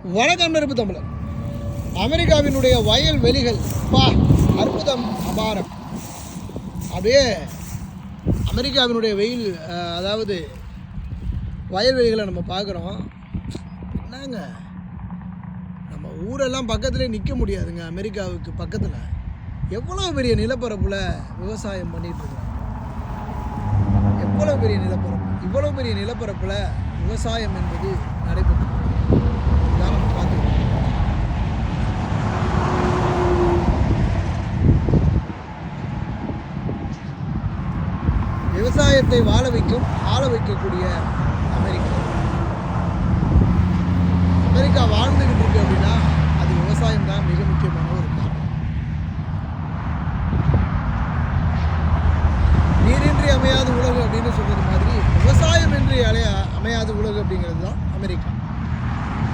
வணக்கம் நெருப்பு தமிழர். அமெரிக்காவினுடைய வயல் வெளிகள் அற்புதம், அபாரம். அப்படியே அமெரிக்காவினுடைய வெயில், அதாவது வயல்வெளிகளை நம்ம பார்க்குறோம். என்னங்க, நம்ம ஊரெல்லாம் பக்கத்துலேயே நிற்க முடியாதுங்க. அமெரிக்காவுக்கு பக்கத்தில் எவ்வளோ பெரிய நிலப்பரப்பில் விவசாயம் பண்ணிகிட்ருக்குறாங்க. எவ்வளோ பெரிய நிலப்பரப்பு, இவ்வளோ பெரிய நிலப்பரப்பில் விவசாயம் என்பது நடைபெற்று நம்ம பார்த்துக்கணும். விவசாயத்தை வாழ வைக்கும், ஆள வைக்கக்கூடிய அமெரிக்கா வாழ்ந்துகிட்டு இருக்கு அப்படின்னா அது விவசாயம் தான் மிக